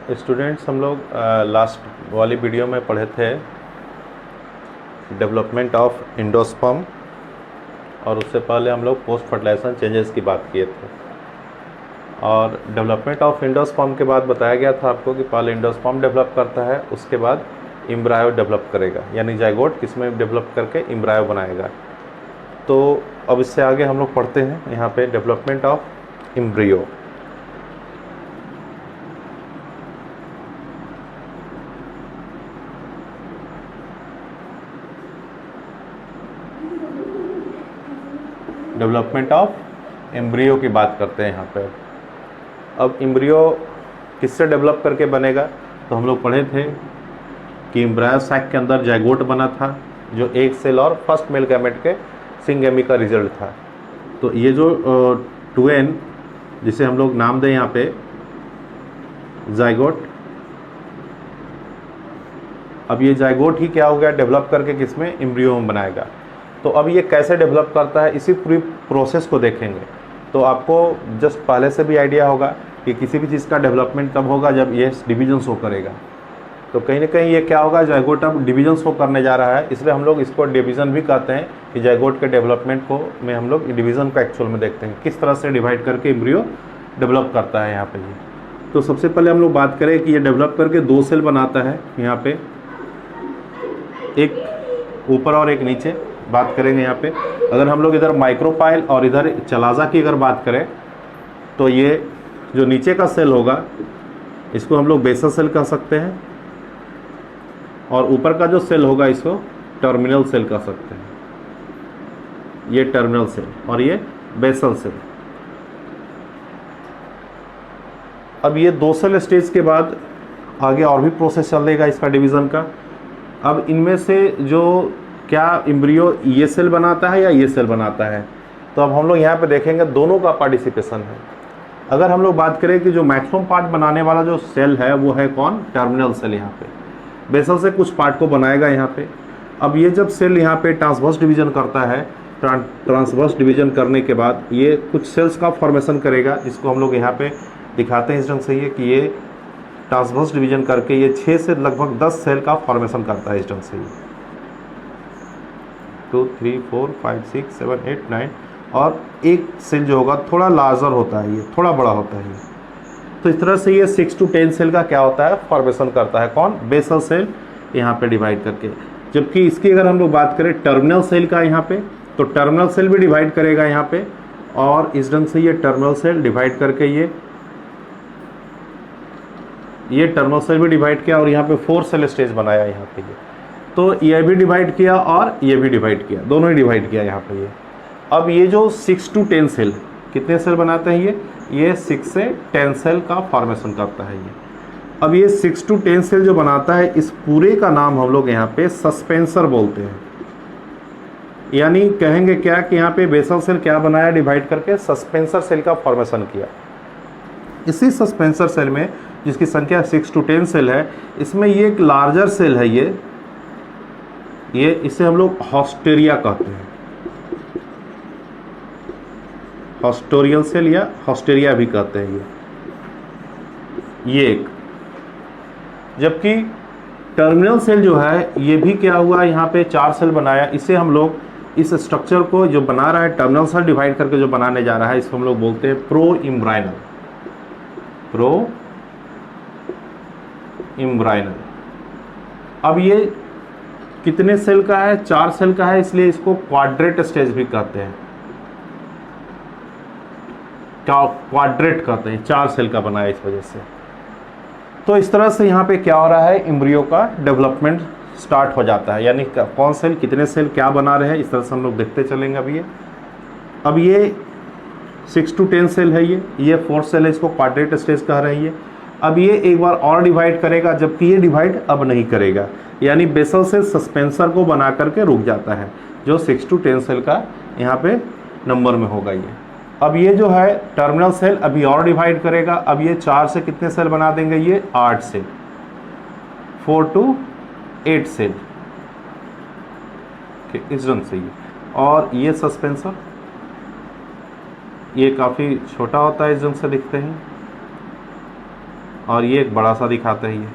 Students हम लोग last वाली वीडियो में पढ़े थे डेवलपमेंट ऑफ एंडोस्पर्म और उससे पहले हम लोग पोस्ट फर्टिलाइजेशन चेंजेस की बात किए थे। और डेवलपमेंट ऑफ एंडोस्पर्म के बाद बताया गया था आपको कि पहले एंडोस्पर्म डेवलप करता है, उसके बाद एम्ब्रायो डेवलप करेगा, यानी जाइगोट किसमें डेवलप करके एम्ब्रायो बनाएगा। तो अब इससे आगे हम लोग पढ़ते हैं यहाँ पे development of embryo. Development of embryo की बात करते हैं यहाँ पे। अब एम्ब्रियो किससे डेवलप करके बनेगा, तो हम लोग पढ़े थे कि एम्ब्रायो सैक के अंदर जाइगोट बना था जो एक सेल और फर्स्ट मेल गैमेट के सिंगेमी का रिजल्ट था। तो ये जो 2n जिसे हम लोग नाम दें यहाँ पे जाइगोट, अब ये जाइगोट ही क्या हो गया, डेवलप करके किसमें, एम्ब्रियो में बनाएगा। तो अब ये कैसे डेवलप करता है, इसी पूरी प्रोसेस को देखेंगे। तो आपको जस्ट पहले से भी आइडिया होगा कि किसी भी चीज़ का डेवलपमेंट कब होगा, जब ये डिवीजन शो करेगा। तो कहीं ना कहीं ये क्या होगा, जाइगोट अब डिवीजन शो करने जा रहा है, इसलिए हम लोग इसको डिवीज़न भी कहते हैं कि जाइगोट के डेवलपमेंट को में हम लोग डिवीज़न का एक्चुअल में देखते हैं किस तरह से डिवाइड करके एम्ब्रियो डेवलप करता है यहाँ पे। ये तो सबसे पहले हम लोग बात करें कि ये डेवलप करके दो सेल बनाता है यहाँ पे, एक ऊपर और एक नीचे। बात करेंगे यहाँ पे, अगर हम लोग इधर माइक्रोपाइल और इधर चलाजा की अगर बात करें तो ये जो नीचे का सेल होगा इसको हम लोग बेसल सेल कह सकते हैं, और ऊपर का जो सेल होगा इसको टर्मिनल सेल कह सकते हैं। ये टर्मिनल सेल और ये बेसल सेल। अब ये दो सेल स्टेज के बाद आगे और भी प्रोसेस चलेगा इसका डिवीज़न का। अब इनमें से जो क्या एम्ब्रियो ये सेल बनाता है या ये सेल बनाता है, तो अब हम लोग यहाँ पे देखेंगे दोनों का पार्टिसिपेशन है। अगर हम लोग बात करें कि जो मैक्सिमम पार्ट बनाने वाला जो सेल है वो है कौन, टर्मिनल सेल। यहाँ पे बेसल से कुछ पार्ट को बनाएगा यहाँ पे। अब ये जब सेल यहाँ पे ट्रांसवर्स डिवीजन करता है, ट्रांसवर्स डिवीजन करने के बाद ये कुछ सेल्स का फॉर्मेशन करेगा, जिसको हम लोग यहाँ पे दिखाते हैं इस ढंग से, ये कि ये ट्रांसवर्स डिवीजन करके ये 6 से लगभग 10 सेल का फॉर्मेशन करता है इस ढंग से। 2 3 4 5 6 7 8 9 और एक सेल जो होगा थोड़ा लार्जर होता है, ये थोड़ा बड़ा होता है ये। तो इस तरह से ये 6 to 10 सेल का क्या होता है, फॉर्मेशन करता है कौन, बेसल सेल यहाँ पे डिवाइड करके। जबकि इसकी अगर हम लोग बात करें टर्मिनल सेल का यहाँ पे, तो टर्मिनल सेल भी डिवाइड करेगा यहाँ पे, और इस ढंग से ये टर्मिनल सेल डिवाइड करके ये टर्मिनल सेल भी डिवाइड किया और यहाँ पे 4 सेल स्टेज बनाया यहाँ पे ये। तो ये भी डिवाइड किया और ये भी डिवाइड किया, दोनों ही डिवाइड किया यहाँ पे ये। अब ये जो 6 to 10 सेल कितने सेल बनाते हैं, ये 6 से 10 सेल का फॉर्मेशन करता है ये। अब ये 6 to 10 सेल जो बनाता है, इस पूरे का नाम हम लोग यहाँ पे सस्पेंसर बोलते हैं। यानी कहेंगे क्या कि यहाँ पे बेसल सेल क्या बनाया, डिवाइड करके सस्पेंसर सेल का फॉर्मेशन किया। इसी सस्पेंसर सेल में जिसकी संख्या 6 to 10 सेल है, इसमें ये एक लार्जर सेल है ये इसे हम लोग हॉस्टेरिया कहते हैं, हॉस्टोरियल सेल या हॉस्टेरिया भी कहते हैं ये एक। जबकि टर्मिनल सेल जो है ये भी क्या हुआ, यहाँ पे 4 सेल बनाया। इसे हम लोग इस स्ट्रक्चर को जो बना रहा है टर्मिनल सेल डिवाइड करके जो बनाने जा रहा है, इसको हम लोग बोलते हैं प्रो इम्ब्राइनल। अब ये कितने सेल का है, 4 सेल का है, इसलिए इसको क्वाड्रेट स्टेज भी कहते हैं। क्वाड्रेट कहते हैं, 4 सेल का बना है इस वजह से। तो इस तरह से यहाँ पे क्या हो रहा है, एम्ब्रियो का डेवलपमेंट स्टार्ट हो जाता है। यानी कौन सेल कितने सेल क्या बना रहे हैं, इस तरह से हम लोग देखते चलेंगे। अब ये 6 to 10 सेल है, ये 4 सेल है, इसको क्वाड्रेट स्टेज कह रहे हैं। अब ये एक बार और डिवाइड करेगा, जबकि ये डिवाइड अब नहीं करेगा, यानी बेसल से सस्पेंसर को बना करके रुक जाता है, जो 6 to 10 सेल का यहाँ पे नंबर में होगा ये। अब ये जो है टर्मिनल सेल अभी और डिवाइड करेगा। अब ये 4 से कितने सेल बना देंगे, ये 8 सेल, 4 to 8 सेल इस ढंग से ये। और ये सस्पेंसर ये काफ़ी छोटा होता है, इस ढंग से दिखते हैं। और ये एक बड़ा सा दिखाता है ये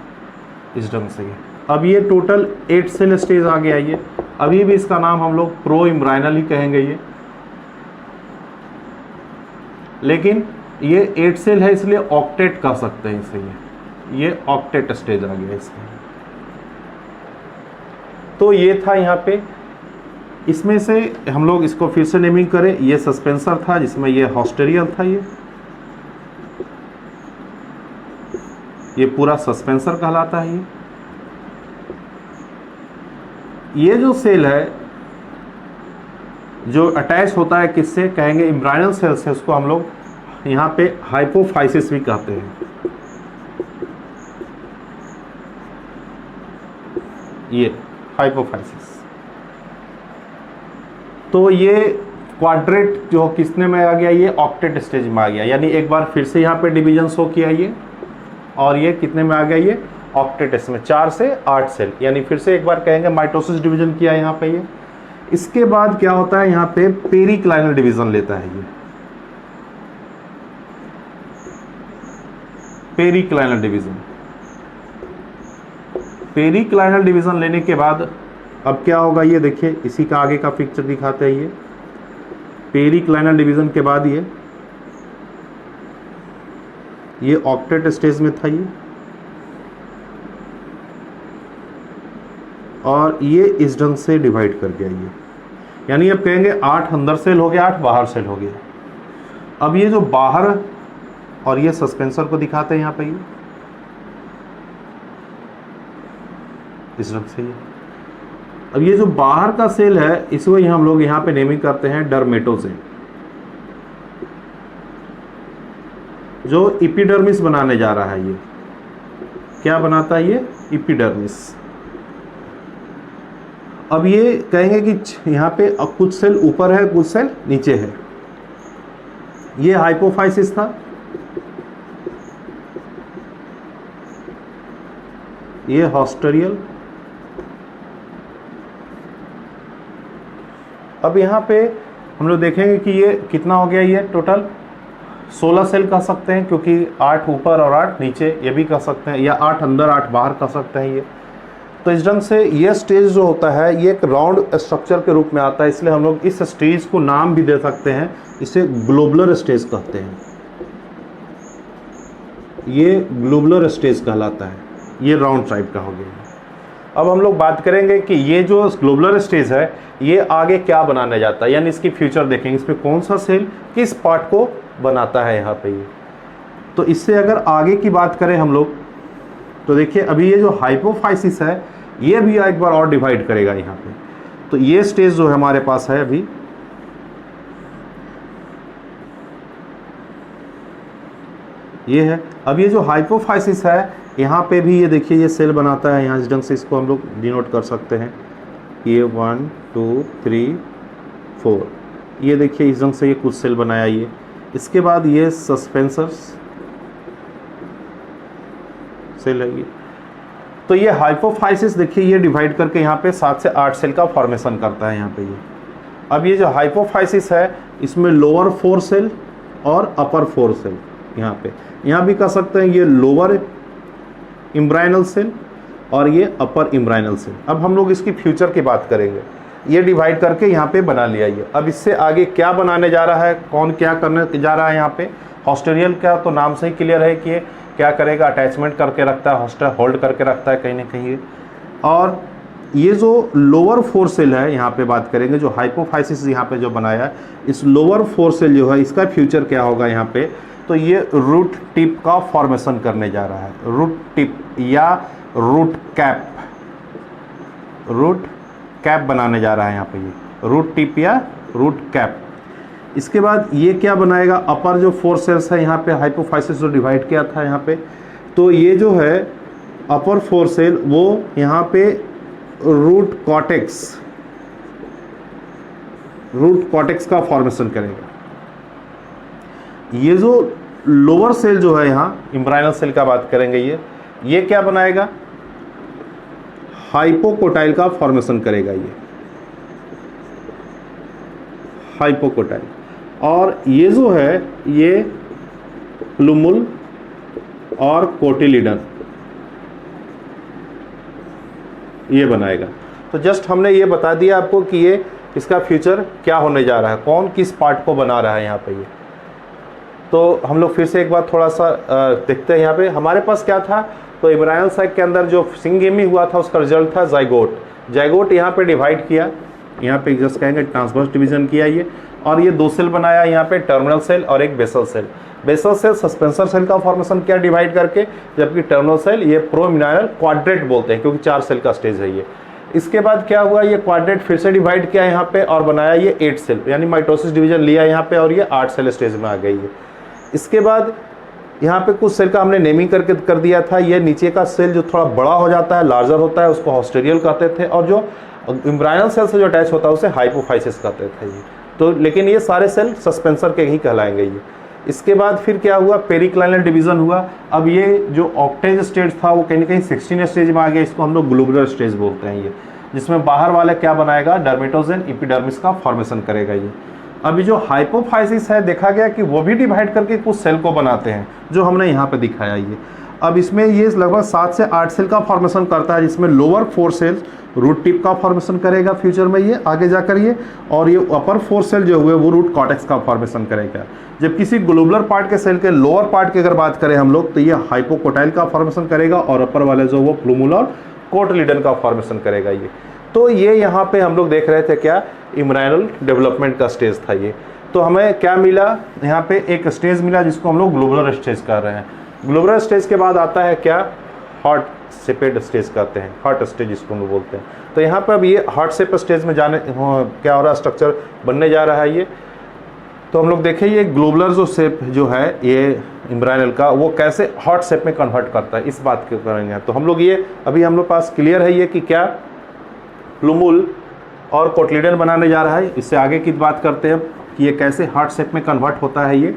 इस ढंग से। ये अब ये टोटल 8 सेल स्टेज आ गया। ये अभी भी इसका नाम हम लोग प्रो इम्ब्राइनल ही कहेंगे ये, लेकिन ये 8 सेल है इसलिए ऑक्टेट कह सकते हैं इसे। ये ऑक्टेट स्टेज आ गया इसमें। तो ये था यहाँ पे, इसमें से हम लोग इसको फिर से नेमिंग करें। ये सस्पेंसर था जिसमें ये हॉस्टेरियल था। ये पूरा सस्पेंसर कहलाता है। ये जो सेल है जो अटैच होता है किससे कहेंगे, इम्ब्राइनल सेल से, उसको हम लोग यहाँ पे हाइपोफाइसिस भी कहते हैं। ये हाइपोफाइसिस। तो ये क्वाड्रेट जो किसने में आ गया, ये ऑक्टेट स्टेज में आ गया। यानी एक बार फिर से यहाँ पे डिवीजन शो किया ये, और ये कितने में आ गया, ये ऑक्टेट में 4 से 8 सेल। यानी फिर से एक बार कहेंगे माइटोसिस डिवीजन किया यहाँ पे ये। इसके बाद क्या होता है यहाँ पे, पेरिक्लाइनल डिवीजन लेता है ये। पेरिक्लाइनल डिवीजन, पेरिक्लाइनल डिवीजन लेने के बाद अब क्या होगा, ये देखिए इसी का आगे का पिक्चर दिखाते हैं। ये पेरिक्लाइनल डिवीजन के बाद ये ऑक्टेट स्टेज में था ये, और ये इस ढंग से डिवाइड कर गया ये। यानी अब कहेंगे 8 अंदर सेल हो गया, 8 बाहर सेल हो गया। अब ये जो बाहर और ये सस्पेंसर को दिखाते हैं यहाँ पे, ये इस ढंग से ये। अब ये जो बाहर का सेल है इसको ही हम लोग यहाँ पे नेमिंग करते हैं डर्मेटोसेल, जो इपिडर्मिस बनाने जा रहा है। ये क्या बनाता है, ये इपिडर्मिस। अब ये कहेंगे कि यहाँ पे कुछ सेल ऊपर है, कुछ सेल नीचे है। ये हाइपोफाइसिस था, ये हॉस्टेरियल। अब यहाँ पे हम लोग देखेंगे कि ये कितना हो गया, ये टोटल 16 सेल कह सकते हैं, क्योंकि 8 ऊपर और 8 नीचे, ये भी कह सकते हैं, या 8 अंदर 8 बाहर कह सकते हैं ये। तो इस ढंग से ये स्टेज जो होता है ये एक राउंड स्ट्रक्चर के रूप में आता है, इसलिए हम लोग इस स्टेज को नाम भी दे सकते हैं, इसे ग्लोबुलर स्टेज कहते हैं। ये ग्लोबुलर स्टेज कहलाता है, ये राउंड टाइप का हो गया। अब हम लोग बात करेंगे कि ये जो ग्लोबुलर स्टेज है ये आगे क्या बनाने जाता है, यानी इसकी फ्यूचर देखेंगे, इसमें कौन सा सेल किस पार्ट को बनाता है यहाँ पे ये। तो इससे अगर आगे की बात करें हम लोग, तो देखिए अभी ये जो हाइपोफाइसिस है ये भी एक बार और डिवाइड करेगा यहाँ पे। तो ये स्टेज जो है हमारे पास है अभी, ये है। अब ये जो हाइपोफाइसिस है यहाँ पे भी ये देखिए ये सेल बनाता है यहाँ, इस ढंग से इसको हम लोग डिनोट कर सकते हैं। ये 1 2 3 4, ये देखिए इस ढंग से ये कुछ सेल बनाया ये। इसके बाद ये सस्पेंसर्स सेल है ये। तो ये हाइपोफाइसिस देखिए ये डिवाइड करके यहाँ पे 7 से 8 सेल का फॉर्मेशन करता है यहाँ पे ये। अब ये जो हाइपोफाइसिस है इसमें लोअर 4 सेल और अपर 4 सेल यहाँ भी कह सकते हैं, ये लोअर इम्ब्राइनल सेल और ये अपर इम्ब्राइनल सेल। अब हम लोग इसकी फ्यूचर की बात करेंगे। ये डिवाइड करके यहाँ पे बना लिया ये। अब इससे आगे क्या बनाने जा रहा है, कौन क्या करने जा रहा है यहाँ पे, हॉस्टेरियल का तो नाम से ही क्लियर है कि ये क्या करेगा, अटैचमेंट करके रखता है, हॉस्टेल होल्ड करके रखता है कहीं ना कहीं। और ये जो लोअर 4 सेल है यहाँ पे बात करेंगे, जो हाइपोफाइसिस यहाँ पे जो बनाया है, इस लोअर 4 सेल जो है इसका फ्यूचर क्या होगा यहाँ पे, तो ये रूट टिप का फॉर्मेशन करने जा रहा है। रूट टिप या रूट कैप बनाने जा रहा है यहाँ पे, ये रूट टिप या रूट कैप। इसके बाद ये क्या बनाएगा, अपर जो 4 सेल्स है यहाँ पे हाइपोफाइसिस जो डिवाइड किया था यहाँ पे, तो ये जो है अपर 4 सेल वो यहाँ पे रूट कॉर्टेक्स का फॉर्मेशन करेगा। ये जो लोअर सेल जो है यहाँ इम्ब्राइनल सेल का बात करेंगे, ये क्या बनाएगा, हाइपोकोटाइल का फॉर्मेशन करेगा ये हाइपोकोटाइल। और ये जो है ये प्लूमुल और कोटिलिडन ये बनाएगा। तो जस्ट हमने ये बता दिया आपको कि ये इसका फ्यूचर क्या होने जा रहा है, कौन किस पार्ट को बना रहा है यहाँ पे ये। तो हम लोग फिर से एक बार थोड़ा सा देखते हैं। यहाँ पे हमारे पास क्या था, तो एम्ब्रायनल सैक के अंदर जो सिंगेमी हुआ था उसका रिजल्ट था जाइगोट। जाइगोट यहाँ पे डिवाइड किया, यहाँ पे जस्ट कहेंगे ट्रांसवर्स डिवीजन किया ये, और ये दो सेल बनाया यहाँ पे, टर्मिनल सेल और एक basal cell. Basal cell suspensor cell का फॉर्मेशन किया डिवाइड करके, जबकि टर्मिनल सेल ये प्रोमिनाइनल क्वाड्रेट बोलते हैं क्योंकि 4 सेल का स्टेज है ये। इसके बाद क्या हुआ, ये क्वाड्रेट फिर से डिवाइड किया यहाँ पे और बनाया ये 8 सेल, यानी माइटोसिस डिवीजन लिया यहाँ पे और ये 8 सेल स्टेज में आ गई है। इसके बाद यहाँ पे कुछ सेल का हमने नेमिंग करके कर दिया था। ये नीचे का सेल जो थोड़ा बड़ा हो जाता है, लार्जर होता है, उसको हॉस्टेरियल कहते थे, और जो एम्ब्रायनल सेल से जो अटैच होता है उसे हाइपोफाइसिस कहते थे ये। तो लेकिन ये सारे सेल सस्पेंसर के ही कहलाएंगे ये। इसके बाद फिर क्या हुआ, पेरिक्लाइनल डिवीजन हुआ। अब ये जो ऑक्टेज स्टेज था वो कहीं ना कहीं 16 स्टेज में आ गया, इसको हम लोग ग्लोबुलर स्टेज बोलते हैं ये, जिसमें बाहर वाला क्या बनाएगा, डर्मेटोजेन एपिडर्मिस का फॉर्मेशन करेगा ये। अभी जो हाइपोफाइसिस है देखा गया कि वो भी डिवाइड करके कुछ सेल को बनाते हैं, जो हमने यहाँ पे दिखाया ये। अब इसमें ये लगभग 7 से 8 सेल का फॉर्मेशन करता है, जिसमें लोअर 4 सेल्स रूट टिप का फॉर्मेशन करेगा फ्यूचर में ये आगे जाकर ये, और ये अपर 4 सेल जो हुए वो रूट कॉर्टेक्स का फॉर्मेशन करेगा। जब किसी ग्लोबुलर पार्ट के सेल के लोअर पार्ट की अगर बात करें हम लोग, तो ये हाइपोकोटाइल का फॉर्मेशन करेगा, और अपर वाले जो वो प्लूमुल और कोटिलिडन का फॉर्मेशन करेगा ये। तो ये यहाँ पे हम लोग देख रहे थे क्या, एम्ब्रायनल डेवलपमेंट का स्टेज था ये। तो हमें क्या मिला, यहाँ पे एक स्टेज मिला जिसको हम लोग ग्लोबुलर स्टेज कह रहे हैं। ग्लोबुलर स्टेज के बाद आता है क्या, हॉट शेपेड स्टेज कहते हैं, हॉट स्टेज इसको हम लोग बोलते हैं। तो यहाँ पे अब ये हॉट शेप स्टेज में जाने क्या हो रहा है, स्ट्रक्चर बनने जा रहा है ये। तो हम लोग देखें ये ग्लोबुलर जो शेप जो है ये एम्ब्रायनल का, वो कैसे हॉट शेप में कन्वर्ट करता है, इस बात के करेंगे। तो हम लोग ये अभी हम लोग पास क्लियर है ये कि क्या प्लूमुल और कोटिलिडन बनाने जा रहा है। इससे आगे की बात करते हैं कि ये कैसे हार्ट शेप में कन्वर्ट होता है ये।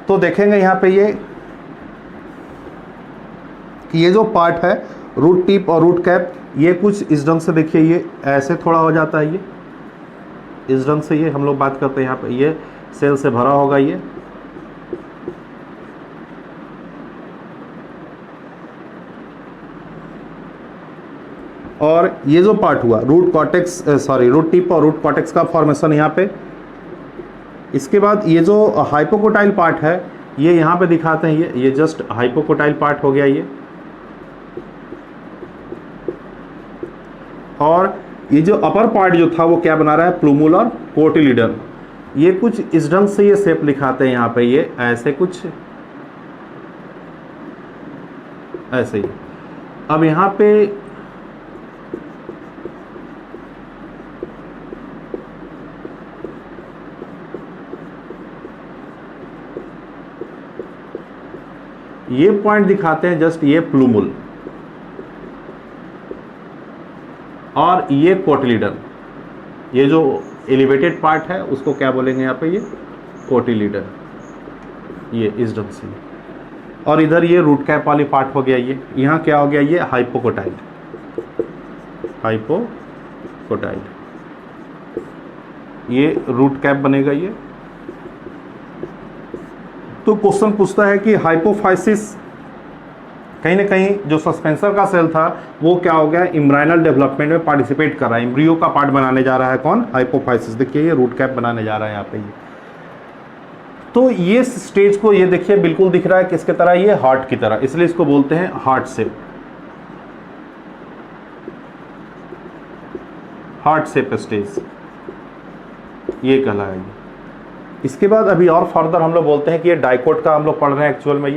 तो देखेंगे यहाँ पे ये कि ये जो पार्ट है रूट टिप और रूट कैप, ये कुछ इस ढंग से देखिए, ये ऐसे थोड़ा हो जाता है ये इस ढंग से। ये हम लोग बात करते हैं यहाँ पे ये सेल से भरा होगा ये, और ये जो पार्ट हुआ रूट कॉर्टेक्स रूट टिप और रूट कॉर्टेक्स का फॉर्मेशन यहाँ पे। इसके बाद ये जो हाइपोकोटाइल पार्ट है ये यहाँ पे दिखाते हैं, ये जस्ट हाइपोकोटाइल पार्ट हो गया ये। और ये जो अपर पार्ट जो था वो क्या बना रहा है, प्लूमुल और कोटिलिडन। ये कुछ इस ढंग से ये शेप लिखाते हैं यहाँ पे, ये ऐसे कुछ ऐसे ही। अब यहाँ पे ये पॉइंट दिखाते हैं जस्ट, ये प्लूमुल और ये कोटिलिडन। ये जो एलिवेटेड पार्ट है उसको क्या बोलेंगे यहाँ पे, ये कोटिलिडन, ये इस ढंग से। और इधर ये रूट कैप वाली पार्ट हो गया ये। यहाँ क्या हो गया, ये हाइपोकोटाइल, हाइपोकोटाइल, ये रूट कैप बनेगा ये। तो क्वेश्चन पूछता है कि हाइपोफाइसिस कहीं ना कहीं जो सस्पेंसर का सेल था वो क्या हो गया, एम्ब्रायनल डेवलपमेंट में पार्टिसिपेट कर रहा है, एम्ब्रियो का पार्ट बनाने जा रहा है कौन, हाइपोफाइसिस। देखिए ये रूट कैप बनाने जा रहा है यहाँ पे ये। तो ये स्टेज को ये देखिए बिल्कुल दिख रहा है किसके तरह, ये हार्ट की तरह, इसलिए इसको बोलते हैं heart shape, heart shape stage ये कहलाएगी। इसके बाद अभी और फर्दर हम लोग बोलते हैं कि ये डाइकोट का हम लोग पढ़ रहे हैं एक्चुअल में।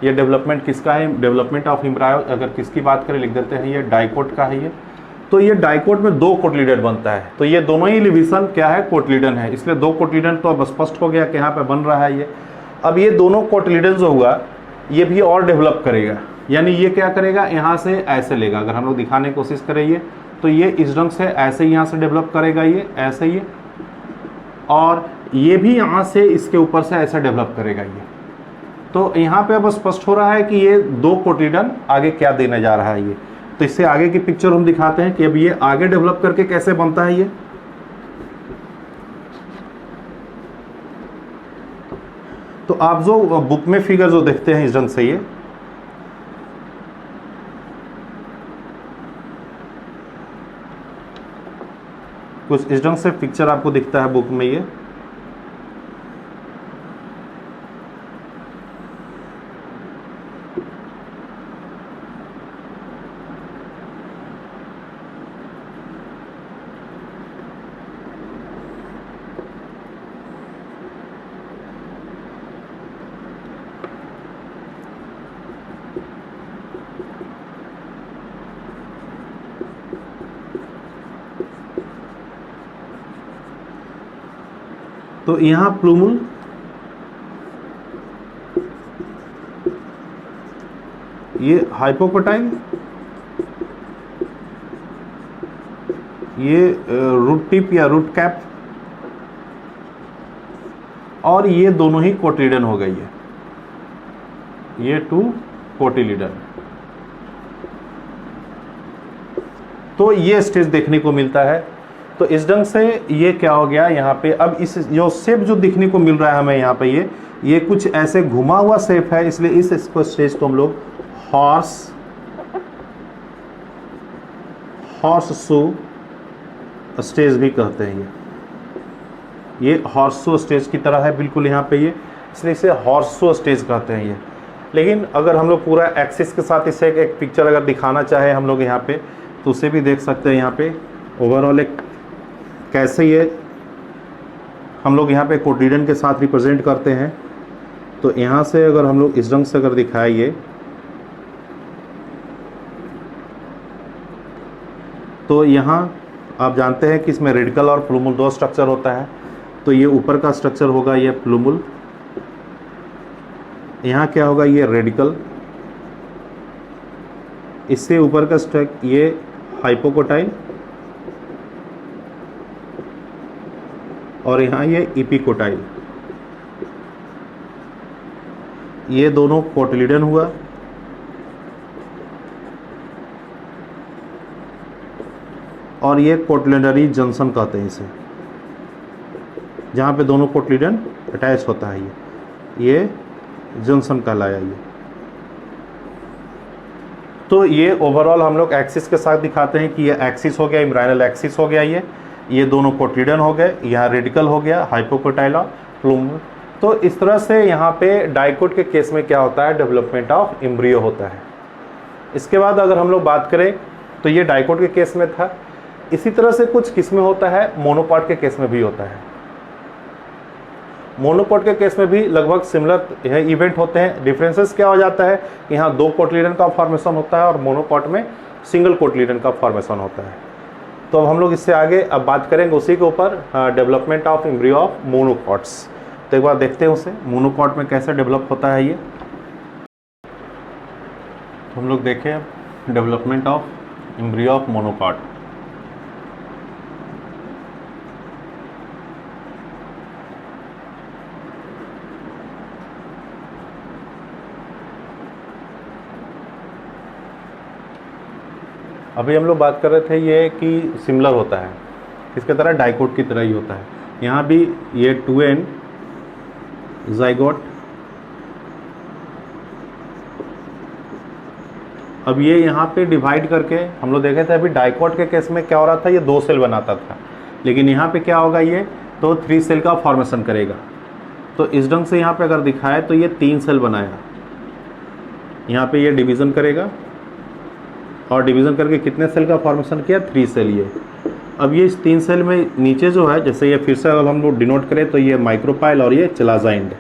ये डेवलपमेंट किसका है, डेवलपमेंट ऑफ एम्ब्रायो अगर किसकी बात करें लिख देते हैं, ये डाइकोट का है ये। तो ये डाइकोट में 2 कोटिलिडन बनता है, तो ये दोनों ही लिविसन क्या है, कोटिलिडन है, इसलिए 2 कोटिलिडन तो अब स्पष्ट हो गया कि यहाँ पे बन रहा है ये। अब ये दोनों कोटिलिडन जो हुआ ये भी और डेवलप करेगा, यानी ये क्या करेगा, यहाँ से ऐसे लेगा। अगर हम लोग दिखाने की कोशिश करें ये, तो ये इस ढंग से ऐसे यहाँ से डेवलप करेगा ये ऐसे ही, और ये भी यहाँ से इसके ऊपर से ऐसा डेवलप करेगा ये। तो यहाँ पे अब स्पष्ट हो रहा है कि ये 2 कोटिलिडन आगे क्या देने जा रहा है ये। तो इससे आगे की पिक्चर हम दिखाते हैं कि अब ये आगे डेवलप करके कैसे बनता है ये। तो आप जो बुक में फिगर जो देखते हैं इस ढंग से, ये कुछ इस ढंग से पिक्चर आपको दिखता है बुक में ये। तो यहाँ प्लूमुल, ये हाइपोकोटाइल, ये रूट टिप या रूट कैप, और ये दोनों ही कोटिलीडन हो गई है, ये 2 कोटिलीडन। तो ये स्टेज देखने को मिलता है। तो इस ढंग से ये क्या हो गया यहाँ पे। अब इस जो शेप जो दिखने को मिल रहा है हमें यहाँ पे, ये कुछ ऐसे घुमा हुआ शेप है, इसलिए इस स्टेज को हम लोग हॉर्स शू स्टेज भी कहते हैं। ये हॉर्स शू स्टेज की तरह है बिल्कुल यहाँ पे, ये इसलिए इसे हॉर्स शू स्टेज कहते हैं ये। लेकिन अगर हम लोग पूरा एक्सिस के साथ इसे एक पिक्चर अगर दिखाना चाहे हम लोग यहाँ पे, तो उसे भी देख सकते हैं यहाँ पे। ओवरऑल एक कैसे ये हम लोग यहाँ पे कोटिलीडन के साथ रिप्रेजेंट करते हैं। तो यहाँ से अगर हम लोग इस ढंग से अगर दिखाए ये, तो यहाँ आप जानते हैं कि इसमें रेडिकल और प्लूमुल 2 स्ट्रक्चर होता है। तो ये ऊपर का स्ट्रक्चर होगा ये प्लूमुल, यहाँ क्या होगा ये रेडिकल, इससे ऊपर का स्ट्रक्चर ये हाइपोकोटाइल, और यहाँ ये इपिकोटाइल। ये दोनों कोटिलीडन हुआ, और ये कोटिलिडनरी जंक्शन कहते हैं इसे, जहाँ पे दोनों कोटिलीडन अटैच होता है। ये जंक्शन कहलाया ये। तो ये ओवरऑल हम लोग एक्सिस के साथ दिखाते हैं कि ये एक्सिस हो गया, इम्ब्राइनल एक्सिस हो गया, ये दोनों कोटिलीडन हो गए, यहाँ रेडिकल हो गया, हाइपोकोटाइल और प्लूमुल। तो इस तरह से यहाँ पे डाइकोट के केस में क्या होता है, डेवलपमेंट ऑफ एम्ब्रियो होता है। इसके बाद अगर हम लोग बात करें तो ये डाइकोट के केस में था। इसी तरह से कुछ किस्में होता है मोनोकॉट के केस में भी होता है। मोनोकॉट के केस में भी लगभग सिमिलर इवेंट होते हैं। डिफरेंसेस क्या हो जाता है, यहाँ 2 कोटिलीडन का फॉर्मेशन होता है और मोनोकॉट में सिंगल कोटिलीडन का फॉर्मेशन होता है। तो अब हम लोग इससे आगे अब बात करेंगे उसी के ऊपर, development of embryo of monocots. तो एक बार देखते हैं उसे, मोनोकॉट में कैसे डेवलप होता है ये। तो हम लोग देखें अब development of embryo of monocot. अभी हम लोग बात कर रहे थे ये कि सिमिलर होता है, किसके तरह, डाइकोट की तरह ही होता है। यहाँ भी ये 2n ज़ाइगोट। अब ये यहाँ पे डिवाइड करके हम लोग देखे थे। अभी डाइकोट के केस में क्या हो रहा था, ये 2 सेल बनाता था, लेकिन यहाँ पे क्या होगा, ये तो 3 सेल का फॉर्मेशन करेगा। तो इस ढंग से यहाँ पे अगर दिखाए तो ये 3 सेल बनाएगा, यहाँ पे ये डिवीज़न करेगा, और डिवीज़न करके कितने सेल का फॉर्मेशन किया, 3 सेल ये। अब ये इस 3 सेल में नीचे जो है, जैसे ये फिर से अगर हम लोग डिनोट करें तो ये माइक्रोपाइल और ये चलाजाइंड।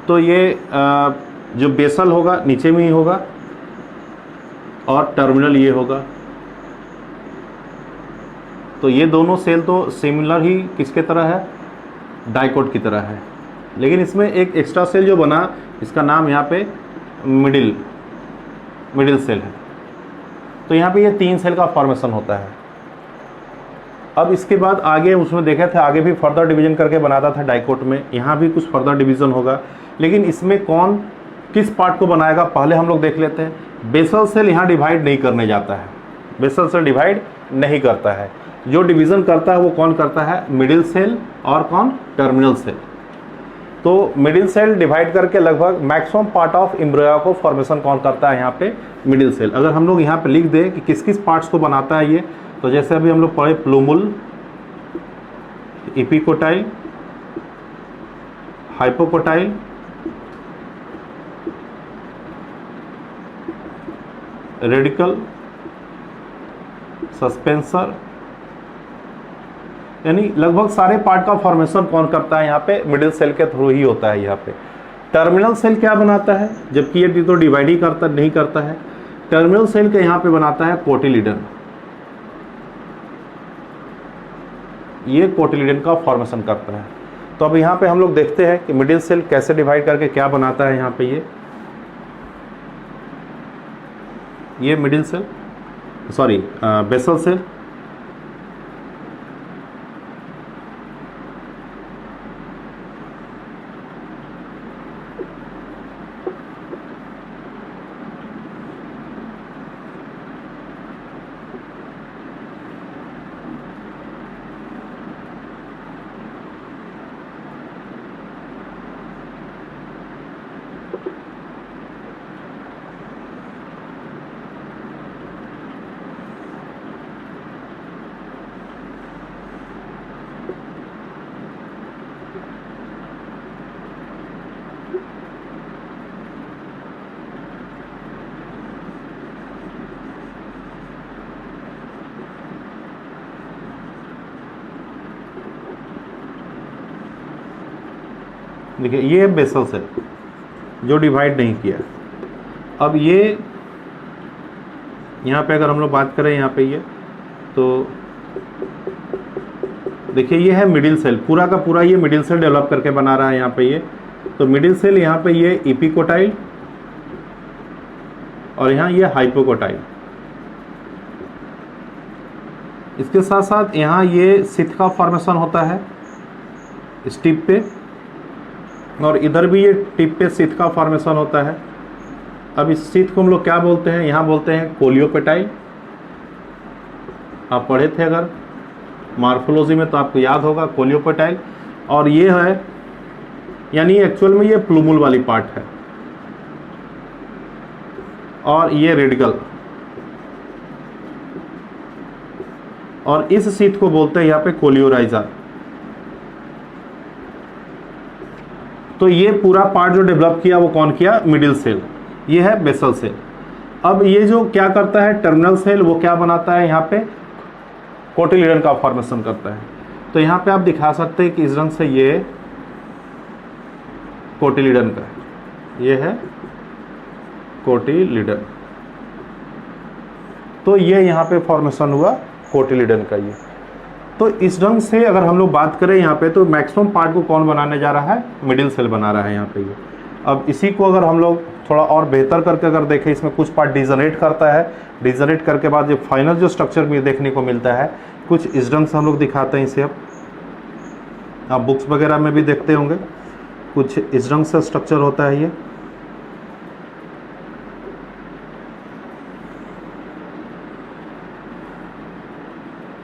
तो ये जो बेसल होगा नीचे में ही होगा, और टर्मिनल ये होगा। तो ये दोनों सेल तो सिमिलर ही किसके तरह है, डाइकोट की तरह है। लेकिन इसमें एक एक्स्ट्रा सेल जो बना, इसका नाम यहाँ पे मिडिल सेल है। तो यहाँ पे ये 3 सेल का फॉर्मेशन होता है। अब इसके बाद आगे उसमें देखे थे, आगे भी फर्दर डिवीजन करके बनाता था डाइकोट में। यहाँ भी कुछ फर्दर डिवीजन होगा, लेकिन इसमें कौन किस पार्ट को बनाएगा पहले हम लोग देख लेते हैं। बेसल सेल यहाँ डिवाइड नहीं करने जाता है, बेसल सेल डिवाइड नहीं करता है। जो डिवीज़न करता है वो कौन करता है, मिडिल सेल और कौन, टर्मिनल सेल। तो मिडिल सेल डिवाइड करके लगभग मैक्सिमम पार्ट ऑफ एम्ब्रियो को फॉर्मेशन कौन करता है यहाँ पे, मिडिल सेल। अगर हम लोग यहाँ पे लिख दें कि किस किस पार्ट्स को बनाता है ये, तो जैसे अभी हम लोग पढ़े plumule, epicotyl, hypocotyl, radicle, suspensor, यानी लगभग सारे पार्ट का फॉर्मेशन कौन करता है यहाँ पे, मिडिल सेल के थ्रू ही होता है यहाँ पे। टर्मिनल सेल क्या बनाता है, जबकि ये तो डिवाइड ही करता नहीं करता है। टर्मिनल सेल के यहाँ पे बनाता है कोटिलिडन, ये कोटिलिडन का फॉर्मेशन करता है। तो अब यहाँ पे हम लोग देखते हैं कि मिडिल सेल कैसे डिवाइड करके क्या बनाता है यहाँ पे। ये middle cell, sorry basal cell, देखिए ये है बेसल सेल जो डिवाइड नहीं किया। अब ये यहाँ पे अगर हम लोग बात करें यहाँ पे ये, तो देखिए ये है मिडिल सेल, पूरा का पूरा ये मिडिल सेल डेवलप करके बना रहा है यहाँ पे ये। तो मिडिल सेल यहाँ पे ये इपिकोटाइल और यहाँ ये हाइपोकोटाइल, इसके साथ साथ यहाँ ये सिथ का फॉर्मेशन होता है इस टिप पे, और इधर भी ये टिप पे सिथ का फॉर्मेशन होता है। अब इस सिथ को हम लोग क्या बोलते हैं, यहाँ बोलते हैं कोलियोपेटाइल। आप पढ़े थे अगर मार्फोलॉजी में तो आपको याद होगा कोलियोपेटाइल। और ये है, यानी एक्चुअल में ये प्लूमुल वाली पार्ट है, और ये रेडिकल, और इस सिथ को बोलते हैं यहाँ पे कोलियोराइजा। तो ये पूरा पार्ट जो डेवलप किया वो कौन किया, मिडिल सेल, ये है बेसल सेल। अब ये जो क्या करता है टर्मिनल सेल, वो क्या बनाता है यहाँ पे, कोटिलिडन का फॉर्मेशन करता है। तो यहाँ पे आप दिखा सकते हैं कि इस रंग से ये कोटिलिडन का, ये है कोटिलिडन। तो ये यहाँ पे फॉर्मेशन हुआ कोटिलिडन का ये। तो इस ढंग से अगर हम लोग बात करें यहाँ पे, तो मैक्सिमम पार्ट को कौन बनाने जा रहा है, मिडिल सेल बना रहा है यहाँ पे ये। अब इसी को अगर हम लोग थोड़ा और बेहतर करके अगर देखें, इसमें कुछ पार्ट डिजनरेट करता है, डिजनरेट करके बाद जो फाइनल जो स्ट्रक्चर में देखने को मिलता है, कुछ इस ढंग से हम लोग दिखाते हैं इसे। अब आप बुक्स वगैरह में भी देखते होंगे, कुछ इस ढंग से स्ट्रक्चर होता है ये।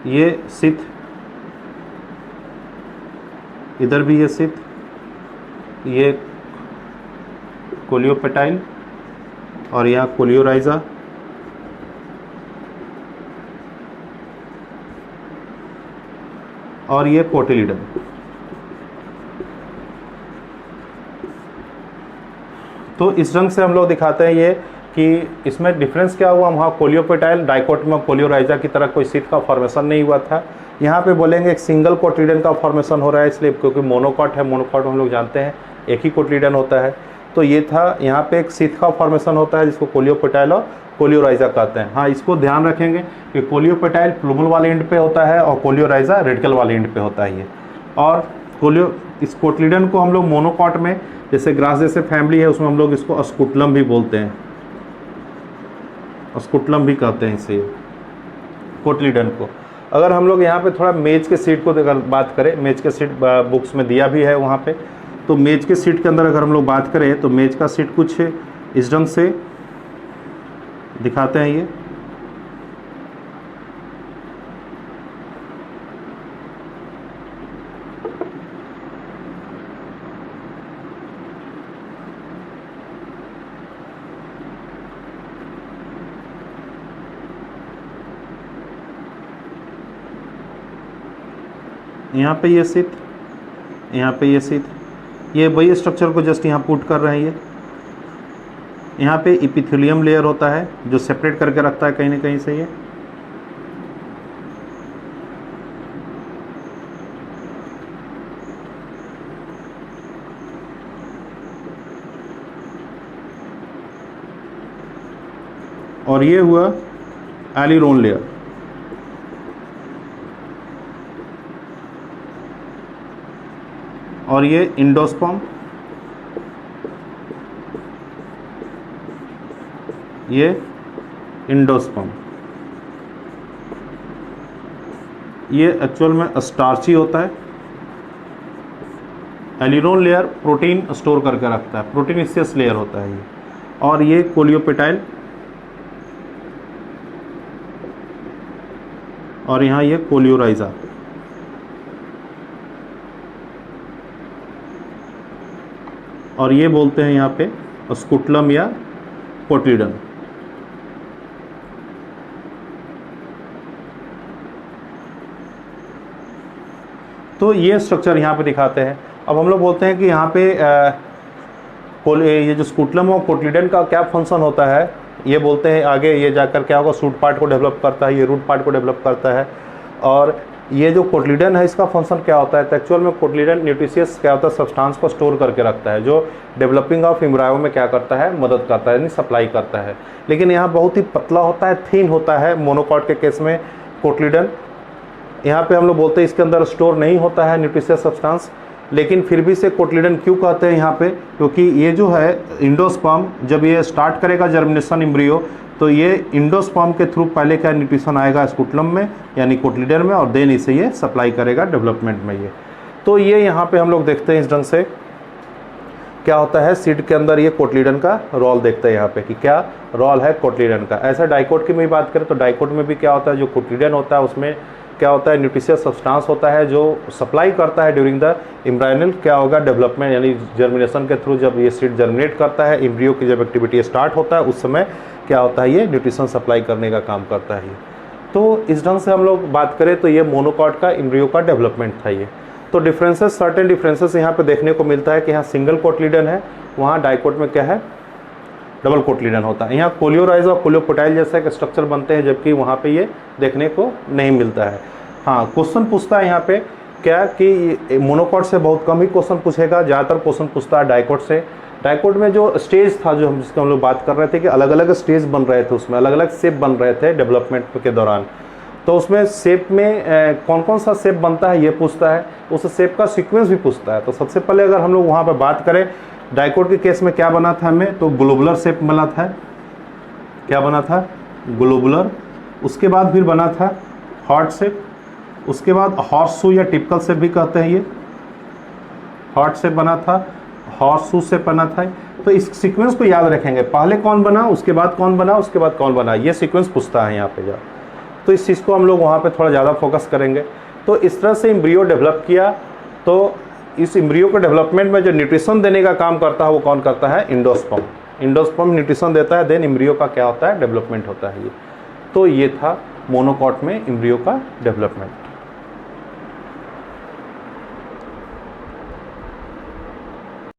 ये सिथ, इधर भी ये सिथ, ये कोलियोपेटाइल, और यहाँ कोलियोराइजा, और ये कोटिलिडन। तो इस रंग से हम लोग दिखाते हैं ये कि इसमें डिफरेंस क्या हुआ, वहाँ कोलियोपेटाइल डाइकोट में कोलियोराइजा की तरह कोई सिथ का फॉर्मेशन नहीं हुआ था। यहाँ पे बोलेंगे एक सिंगल कोटिलिडन का फॉर्मेशन हो रहा है, इसलिए क्योंकि मोनोकॉट है, मोनोकॉट हम लोग जानते हैं एक ही कोटिलिडन होता है। तो ये था, यहाँ पे एक सिथ का फॉर्मेशन होता है जिसको कोलियोपेटाइल और कोलियोराइजा कहते हैं। हाँ, इसको ध्यान रखेंगे कि कोलियोपेटाइल प्लूमुल वाले एंड पे होता है और कोलियोराइजा रेडिकल वाले एंड पे होता है ये। और इस कोटिलिडन को हम लोग मोनोकॉट में, जैसे ग्रास जैसे फैमिली है उसमें हम लोग इसको अस्कुटलम भी बोलते हैं, अस्कुटलम भी कहते हैं इसे कोटिलिडन को। अगर हम लोग यहाँ पे थोड़ा मेज के सीट को अगर बात करें, मेज के सीट बुक्स में दिया भी है वहाँ पे, तो मेज के सीट के अंदर अगर हम लोग बात करें तो मेज का सीट कुछ इस ढंग से दिखाते हैं ये। यहाँ पे ये शीथ, यहाँ पे ये शीथ, ये वही स्ट्रक्चर को जस्ट यहाँ पुट कर रहे हैं। ये यहाँ पे इपिथेलियम लेयर होता है जो सेपरेट करके रखता है कहीं ना कहीं से ये। और ये हुआ एलिरोन लेयर। और ये इंडोस्पर्म, ये इंडोस्पर्म, ये एक्चुअल में स्टार्ची होता है। एलिरोन लेयर प्रोटीन स्टोर करके रखता है, प्रोटीनिशियस लेयर होता है ये। और ये कोलियोपेटाइल, और यहाँ ये कोलियोराइजा। और ये बोलते हैं यहाँ पे स्कुटलम या कोटिलिडन। तो ये स्ट्रक्चर यहाँ पे दिखाते हैं। अब हम लोग बोलते हैं कि यहाँ पे ये जो स्कुटलम और कोटिलिडन का क्या फंक्शन होता है, ये बोलते हैं आगे ये जाकर क्या होगा, शूट पार्ट को डेवलप करता है, ये रूट पार्ट को डेवलप करता है। और ये जो कोटिलिडन है इसका फंक्शन क्या होता है, तो एक्चुअल में कोटिलिडन न्यूट्रिशियस क्या होता है, सब्सटेंस को स्टोर करके रखता है, जो डेवलपिंग ऑफ एम्ब्रायो में क्या करता है, मदद करता है, यानी सप्लाई करता है। लेकिन यहाँ बहुत ही पतला होता है, थिन होता है मोनोकॉट के केस में कोटिलिडन। यहाँ पे हम लोग बोलते हैं इसके अंदर स्टोर नहीं होता है न्यूट्रिशियस सब्सटेंस, लेकिन फिर भी से कोटिलिडन क्यों कहते हैं यहाँ पे, क्योंकि ये जो है इंडोस्पर्म जब ये स्टार्ट करेगा जर्मिनेशन एम्ब्रियो, तो ये इंडोस्पर्म के थ्रू पहले क्या न्यूट्रिशन आएगा स्कुटलम में यानी कोटिलिडन में, और देन इसे ये सप्लाई करेगा डेवलपमेंट में ये। तो ये यहाँ पे हम लोग देखते हैं इस ढंग से क्या होता है सीड के अंदर, ये कोटिलिडन का रोल देखते हैं यहाँ पे कि क्या रोल है कोटिलिडन का। ऐसा डाइकोट की भी बात करें तो डाइकोट में भी क्या होता है, जो कोटिलिडन होता है उसमें क्या होता है, न्यूट्रिशियस सब्सटेंस होता है जो सप्लाई करता है ड्यूरिंग द एम्ब्रायनल क्या होगा डेवलपमेंट, यानी जर्मिनेशन के थ्रू जब ये सीड जर्मिनेट करता है, एम्ब्रियो की जब एक्टिविटी स्टार्ट होता है उस समय क्या होता है, ये न्यूट्रिशन सप्लाई करने का काम करता है ये। तो इस ढंग से हम लोग बात करें तो ये मोनोकॉट का एम्ब्रियो का डेवलपमेंट था ये। तो डिफरेंसेस, सर्टेन डिफरेंसेस यहाँ पे देखने को मिलता है कि यहाँ सिंगल कोटिलिडन है, वहाँ डाइकोट में क्या है, डबल कोटिलिडन होता है। यहाँ कोलियोराइजा और कोलियोपेटाइल जैसा एक स्ट्रक्चर बनते हैं, जबकि वहाँ पे ये देखने को नहीं मिलता है। हाँ, क्वेश्चन पूछता है यहाँ पे क्या कि मोनोकॉट से बहुत कम ही क्वेश्चन पूछेगा, ज़्यादातर क्वेश्चन पूछता है डाइकोट से। डाइकोट में जो स्टेज था, जो जिसका हम लोग बात कर रहे थे कि अलग अलग स्टेज बन रहे थे, उसमें अलग अलग शेप बन रहे थे डेवलपमेंट के दौरान, तो उसमें शेप में कौन कौन सा शेप बनता है ये पूछता है, उस शेप का सीक्वेंस भी पूछता है। तो सबसे पहले अगर हम लोग वहाँ पर बात करें डाइकोट के केस में क्या बना था हमें, तो ग्लोबुलर शेप बना था। क्या बना था, ग्लोबुलर। उसके बाद फिर बना था हार्ट शेप, उसके बाद हॉर्स शू या टिपिकल शेप भी कहते हैं, ये हार्ट शेप बना था, हॉर्स शू शेप बना था। तो इस सीक्वेंस को याद रखेंगे, पहले कौन बना, उसके बाद कौन बना, उसके बाद कौन बना, ये सीक्वेंस पूछता है यहाँ पे जा। तो इस चीज़ को हम लोग वहाँ पे थोड़ा ज़्यादा फोकस करेंगे। तो इस तरह से एम्ब्रियो डेवलप किया। तो इस एम्ब्रियो को डेवलपमेंट में जो न्यूट्रिशन देने का काम करता है वो कौन करता है, इंडोस्पर्म। इंडोस्पर्म न्यूट्रिशन देता है, देन एम्ब्रियो का क्या होता है, डेवलपमेंट होता है ये। तो ये था मोनोकॉट में एम्ब्रियो का डेवलपमेंट।